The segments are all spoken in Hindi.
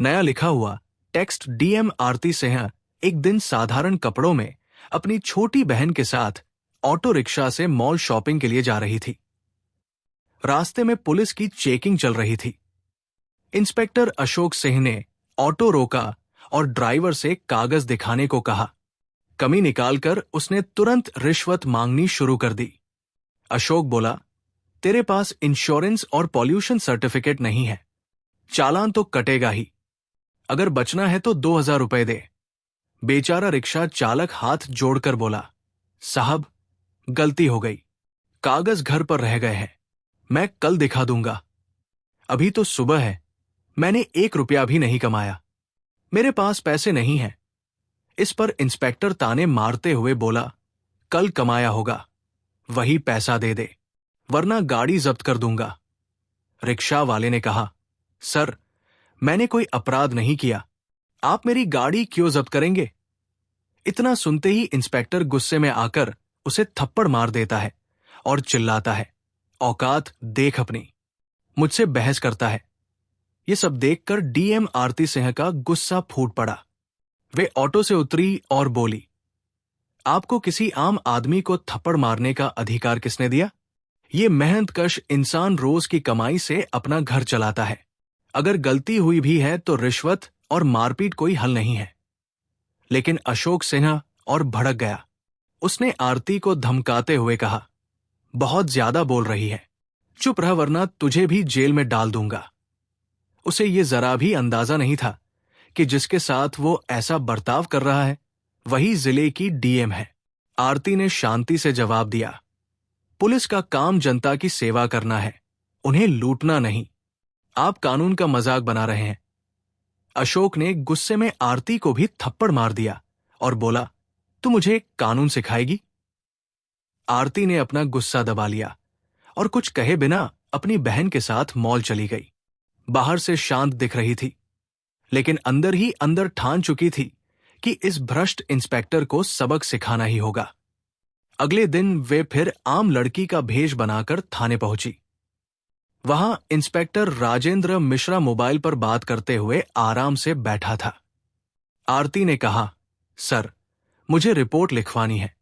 नया लिखा हुआ टेक्स्ट डीएम आरती सिंह एक दिन साधारण कपड़ों में अपनी छोटी बहन के साथ ऑटो रिक्शा से मॉल शॉपिंग के लिए जा रही थी। रास्ते में पुलिस की चेकिंग चल रही थी। इंस्पेक्टर अशोक सिंह ने ऑटो रोका और ड्राइवर से कागज दिखाने को कहा। कमी निकालकर उसने तुरंत रिश्वत मांगनी शुरू कर दी। अशोक बोला, तेरे पास इंश्योरेंस और पॉल्यूशन सर्टिफिकेट नहीं है, चालान तो कटेगा ही। अगर बचना है तो 2000 रुपए दे। बेचारा रिक्शा चालक हाथ जोड़कर बोला, साहब गलती हो गई, कागज घर पर रह गए हैं, मैं कल दिखा दूंगा। अभी तो सुबह है, मैंने 1 रुपया भी नहीं कमाया, मेरे पास पैसे नहीं हैं। इस पर इंस्पेक्टर ताने मारते हुए बोला, कल कमाया होगा, वही पैसा दे दे, वरना गाड़ी जब्त कर दूंगा। रिक्शा वाले ने कहा, सर मैंने कोई अपराध नहीं किया, आप मेरी गाड़ी क्यों जब्त करेंगे? इतना सुनते ही इंस्पेक्टर गुस्से में आकर उसे थप्पड़ मार देता है और चिल्लाता है, औकात देख अपनी, मुझसे बहस करता है। ये सब देखकर डीएम आरती सिंह का गुस्सा फूट पड़ा। वे ऑटो से उतरी और बोली, आपको किसी आम आदमी को थप्पड़ मारने का अधिकार किसने दिया? ये मेहनतकश इंसान रोज की कमाई से अपना घर चलाता है। अगर गलती हुई भी है तो रिश्वत और मारपीट कोई हल नहीं है। लेकिन अशोक सिन्हा और भड़क गया। उसने आरती को धमकाते हुए कहा, बहुत ज्यादा बोल रही है, चुप रह वरना तुझे भी जेल में डाल दूंगा। उसे ये जरा भी अंदाजा नहीं था कि जिसके साथ वो ऐसा बर्ताव कर रहा है वही जिले की डीएम है। आरती ने शांति से जवाब दिया, पुलिस का काम जनता की सेवा करना है, उन्हें लूटना नहीं। आप कानून का मजाक बना रहे हैं। अशोक ने गुस्से में आरती को भी थप्पड़ मार दिया और बोला, तू मुझे कानून सिखाएगी? आरती ने अपना गुस्सा दबा लिया और कुछ कहे बिना अपनी बहन के साथ मॉल चली गई। बाहर से शांत दिख रही थी, लेकिन अंदर ही अंदर ठान चुकी थी कि इस भ्रष्ट इंस्पेक्टर को सबक सिखाना ही होगा। अगले दिन वे फिर आम लड़की का भेष बनाकर थाने पहुंची। वहां इंस्पेक्टर राजेंद्र मिश्रा मोबाइल पर बात करते हुए आराम से बैठा था। आरती ने कहा, सर मुझे रिपोर्ट लिखवानी है।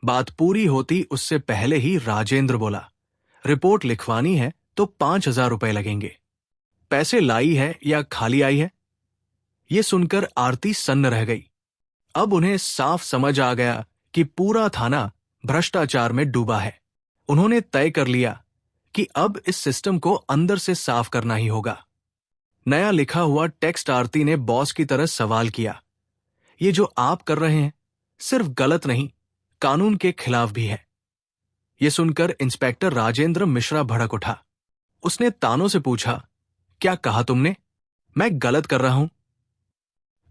बात पूरी होती उससे पहले ही राजेंद्र बोला, रिपोर्ट लिखवानी है तो 5000 रुपए लगेंगे। पैसे लाई है या खाली आई है? ये सुनकर आरती सन्न रह गई। अब उन्हें साफ समझ आ गया कि पूरा थाना भ्रष्टाचार में डूबा है। उन्होंने तय कर लिया कि अब इस सिस्टम को अंदर से साफ करना ही होगा। नया लिखा हुआ टेक्स्ट आरती ने बॉस की तरह सवाल किया, ये जो आप कर रहे हैं सिर्फ गलत नहीं, कानून के खिलाफ भी है। ये सुनकर इंस्पेक्टर राजेंद्र मिश्रा भड़क उठा। उसने तानों से पूछा, क्या कहा तुमने? मैं गलत कर रहा हूं?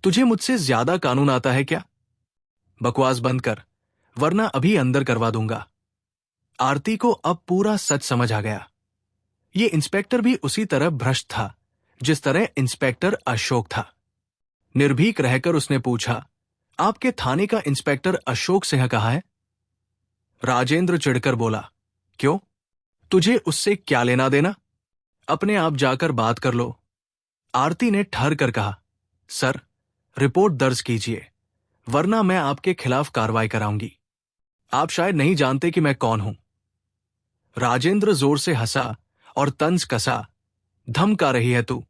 तुझे मुझसे ज्यादा कानून आता है क्या? बकवास बंद कर, वरना अभी अंदर करवा दूंगा। आरती को अब पूरा सच समझ आ गया। ये इंस्पेक्टर भी उसी तरह भ्रष्ट था जिस तरह इंस्पेक्टर अशोक था। निर्भीक रहकर उसने पूछा, आपके थाने का इंस्पेक्टर अशोक सिंह कहाँ है? राजेंद्र चिढ़कर बोला, क्यों, तुझे उससे क्या लेना देना? अपने आप जाकर बात कर लो। आरती ने ठहर कर कहा, सर रिपोर्ट दर्ज कीजिए, वरना मैं आपके खिलाफ कार्रवाई कराऊंगी। आप शायद नहीं जानते कि मैं कौन हूं। राजेंद्र जोर से हंसा और तंज कसा, धमका रही है तू?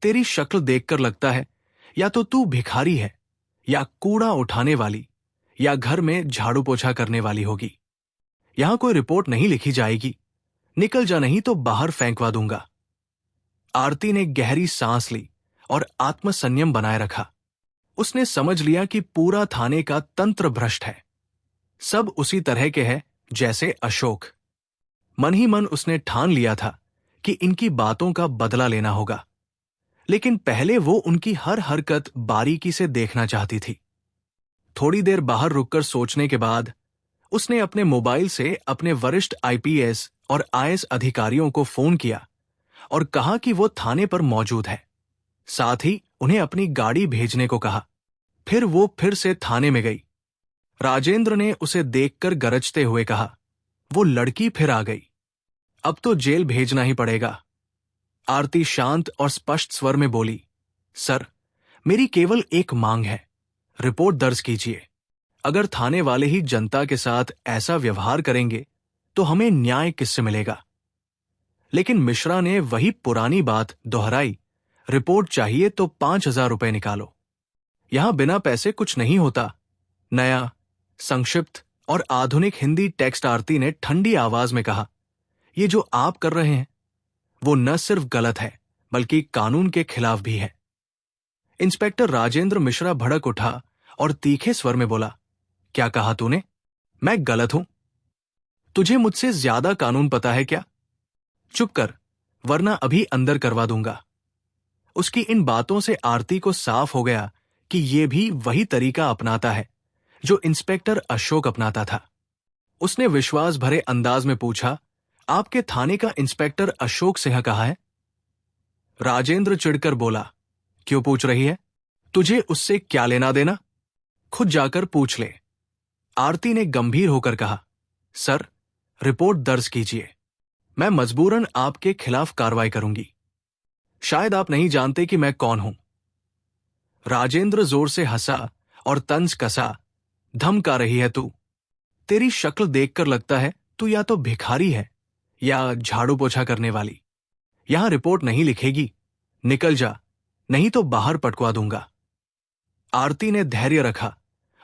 तेरी शक्ल देखकर लगता है या तो तू भिखारी है, या कूड़ा उठाने वाली, या घर में झाड़ू पोछा करने वाली होगी। यहां कोई रिपोर्ट नहीं लिखी जाएगी, निकल जा नहीं तो बाहर फेंकवा दूंगा। आरती ने गहरी सांस ली और आत्मसंयम बनाए रखा। उसने समझ लिया कि पूरा थाने का तंत्र भ्रष्ट है। सब उसी तरह के हैं जैसे अशोक। मन ही मन उसने ठान लिया था कि इनकी बातों का बदला लेना होगा, लेकिन पहले वो उनकी हर हरकत बारीकी से देखना चाहती थी। थोड़ी देर बाहर रुककर सोचने के बाद उसने अपने मोबाइल से अपने वरिष्ठ आईपीएस और आईएएस अधिकारियों को फोन किया और कहा कि वो थाने पर मौजूद है। साथ ही उन्हें अपनी गाड़ी भेजने को कहा। फिर वो फिर से थाने में गई। राजेंद्र ने उसे देखकर गरजते हुए कहा, वो लड़की फिर आ गई, अब तो जेल भेजना ही पड़ेगा। आरती शांत और स्पष्ट स्वर में बोली, सर, मेरी केवल एक मांग है, रिपोर्ट दर्ज कीजिए। अगर थाने वाले ही जनता के साथ ऐसा व्यवहार करेंगे तो हमें न्याय किससे मिलेगा? लेकिन मिश्रा ने वही पुरानी बात दोहराई, रिपोर्ट चाहिए तो 5,000 रुपए निकालो। यहां बिना पैसे कुछ नहीं होता। नया, संक्षिप्त और आधुनिक हिंदी टेक्स्ट आरती ने ठंडी आवाज में कहा, ये जो आप कर रहे हैं वो न सिर्फ गलत है बल्कि कानून के खिलाफ भी है। इंस्पेक्टर राजेंद्र मिश्रा भड़क उठा और तीखे स्वर में बोला, क्या कहा तूने? मैं गलत हूं? तुझे मुझसे ज्यादा कानून पता है क्या? चुप कर, वरना अभी अंदर करवा दूंगा। उसकी इन बातों से आरती को साफ हो गया कि ये भी वही तरीका अपनाता है जो इंस्पेक्टर अशोक अपनाता था। उसने विश्वास भरे अंदाज में पूछा, आपके थाने का इंस्पेक्टर अशोक सिंह कहाँ है? राजेंद्र चिढ़कर बोला, क्यों पूछ रही है? तुझे उससे क्या लेना देना? खुद जाकर पूछ ले। आरती ने गंभीर होकर कहा, सर, रिपोर्ट दर्ज कीजिए। मैं मजबूरन आपके खिलाफ कार्रवाई करूंगी। शायद आप नहीं जानते कि मैं कौन हूं। राजेंद्र जोर से हंसा और तंज कसा, धमका रही है तू? तेरी शक्ल देखकर लगता है तू या तो भिखारी है या झाड़ू पोछा करने वाली। यहां रिपोर्ट नहीं लिखेगी, निकल जा, नहीं तो बाहर पटकवा दूंगा। आरती ने धैर्य रखा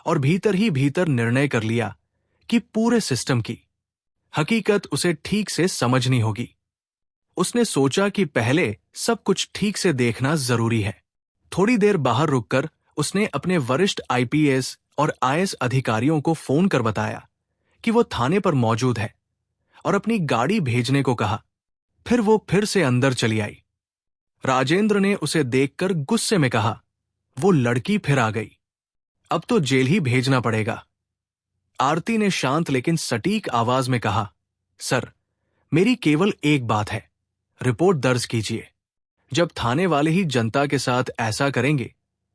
और भीतर ही भीतर निर्णय कर लिया कि पूरे सिस्टम की हकीकत उसे ठीक से समझनी होगी। उसने सोचा कि पहले सब कुछ ठीक से देखना जरूरी है। थोड़ी देर बाहर रुककर उसने अपने वरिष्ठ आईपीएस और आईएएस अधिकारियों को फोन कर बताया कि वो थाने पर मौजूद है और अपनी गाड़ी भेजने को कहा। फिर वो फिर से अंदर चली आई। राजेंद्र ने उसे देखकर गुस्से में कहा, वो लड़की फिर आ गई, अब तो जेल ही भेजना पड़ेगा। आरती ने शांत लेकिन सटीक आवाज में कहा, सर, मेरी केवल एक बात है, रिपोर्ट दर्ज कीजिए। जब थाने वाले ही जनता के साथ ऐसा करेंगे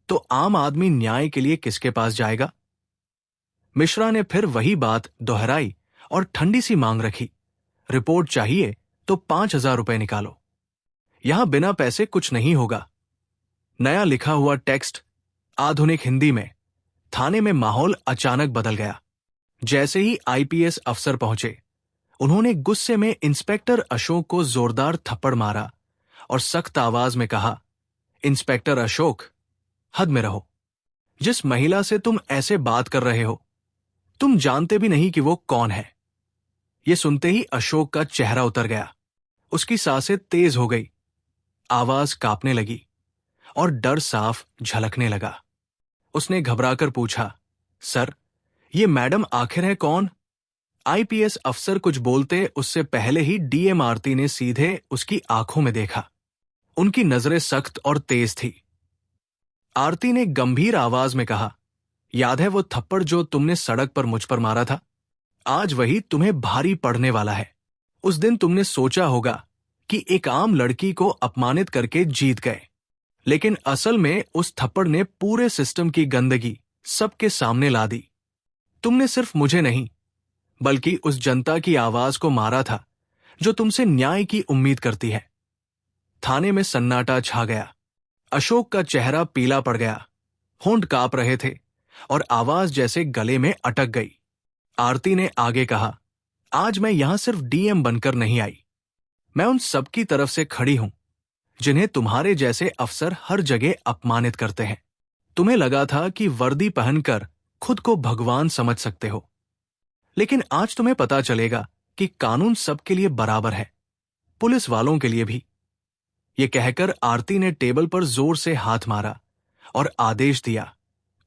तो आम आदमी न्याय के लिए किसके पास जाएगा? मिश्रा ने फिर वही बात दोहराई और ठंडी सी मांग रखी, रिपोर्ट चाहिए तो 5,000 रुपए निकालो। यहां बिना पैसे कुछ नहीं होगा। नया लिखा हुआ टेक्स्ट, आधुनिक हिंदी में। थाने में माहौल अचानक बदल गया। जैसे ही आईपीएस अफसर पहुंचे, उन्होंने गुस्से में इंस्पेक्टर अशोक को जोरदार थप्पड़ मारा और सख्त आवाज में कहा, इंस्पेक्टर अशोक, हद में रहो। जिस महिला से तुम ऐसे बात कर रहे हो, तुम जानते भी नहीं कि वो कौन है। ये सुनते ही अशोक का चेहरा उतर गया। उसकी सांसें तेज हो गई, आवाज कांपने लगी और डर साफ झलकने लगा। उसने घबराकर पूछा, सर, ये मैडम आखिर है कौन? आईपीएस अफसर कुछ बोलते उससे पहले ही डीएम आरती ने सीधे उसकी आंखों में देखा। उनकी नजरें सख्त और तेज थी। आरती ने गंभीर आवाज में कहा, याद है वो थप्पड़ जो तुमने सड़क पर मुझ पर मारा था? आज वही तुम्हें भारी पड़ने वाला है। उस दिन तुमने सोचा होगा कि एक आम लड़की को अपमानित करके जीत गए, लेकिन असल में उस थप्पड़ ने पूरे सिस्टम की गंदगी सबके सामने ला दी। तुमने सिर्फ मुझे नहीं बल्कि उस जनता की आवाज को मारा था जो तुमसे न्याय की उम्मीद करती है। थाने में सन्नाटा छा गया। अशोक का चेहरा पीला पड़ गया, होंठ कांप रहे थे और आवाज जैसे गले में अटक गई। आरती ने आगे कहा, आज मैं यहां सिर्फ डीएम बनकर नहीं आई, मैं उन सबकी तरफ से खड़ी हूं जिन्हें तुम्हारे जैसे अफसर हर जगह अपमानित करते हैं। तुम्हें लगा था कि वर्दी पहनकर खुद को भगवान समझ सकते हो, लेकिन आज तुम्हें पता चलेगा कि कानून सबके लिए बराबर है, पुलिस वालों के लिए भी। ये कहकर आरती ने टेबल पर जोर से हाथ मारा और आदेश दिया,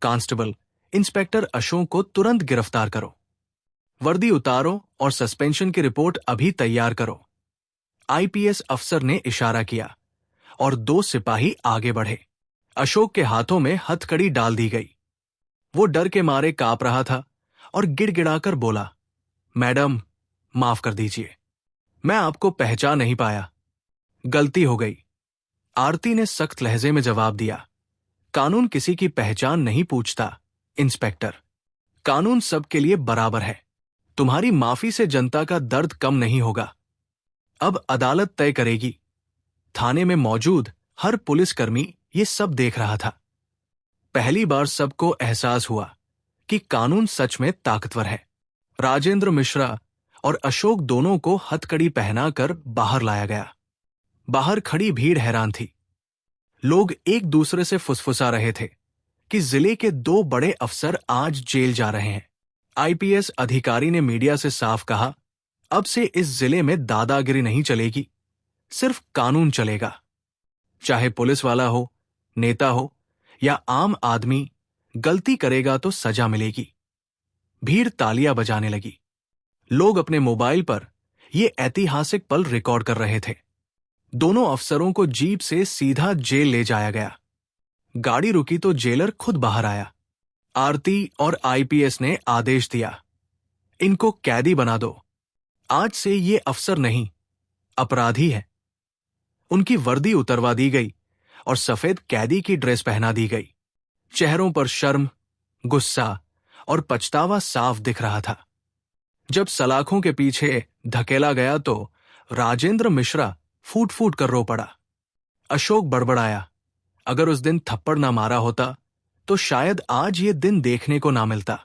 कांस्टेबल, इंस्पेक्टर अशोक को तुरंत गिरफ्तार करो। वर्दी उतारो और सस्पेंशन की रिपोर्ट अभी तैयार करो। आईपीएस अफसर ने इशारा किया और 2 सिपाही आगे बढ़े। अशोक के हाथों में हथकड़ी डाल दी गई। वो डर के मारे कांप रहा था और गिड़गिड़ाकर बोला, मैडम, माफ कर दीजिए, मैं आपको पहचान नहीं पाया, गलती हो गई। आरती ने सख्त लहजे में जवाब दिया, कानून किसी की पहचान नहीं पूछता इंस्पेक्टर, कानून सबके लिए बराबर है। तुम्हारी माफी से जनता का दर्द कम नहीं होगा। अब अदालत तय करेगी। थाने में मौजूद हर पुलिसकर्मी ये सब देख रहा था। पहली बार सबको एहसास हुआ कि कानून सच में ताकतवर है। राजेंद्र मिश्रा और अशोक दोनों को हथकड़ी पहनाकर बाहर लाया गया। बाहर खड़ी भीड़ हैरान थी। लोग एक दूसरे से फुसफुसा रहे थे कि जिले के दो बड़े अफसर आज जेल जा रहे हैं। आईपीएस अधिकारी ने मीडिया से साफ कहा, अब से इस जिले में दादागिरी नहीं चलेगी, सिर्फ कानून चलेगा। चाहे पुलिस वाला हो, नेता हो या आम आदमी, गलती करेगा तो सजा मिलेगी। भीड़ तालियां बजाने लगी। लोग अपने मोबाइल पर यह ऐतिहासिक पल रिकॉर्ड कर रहे थे। दोनों अफसरों को जीप से सीधा जेल ले जाया गया। गाड़ी रुकी तो जेलर खुद बाहर आया। आरती और आईपीएस ने आदेश दिया, इनको कैदी बना दो। आज से ये अफसर नहीं, अपराधी है। उनकी वर्दी उतरवा दी गई और सफेद कैदी की ड्रेस पहना दी गई। चेहरों पर शर्म, गुस्सा और पछतावा साफ दिख रहा था। जब सलाखों के पीछे धकेला गया तो राजेंद्र मिश्रा फूट फूट कर रो पड़ा। अशोक बड़बड़ाया, अगर उस दिन थप्पड़ ना मारा होता तो शायद आज ये दिन देखने को ना मिलता।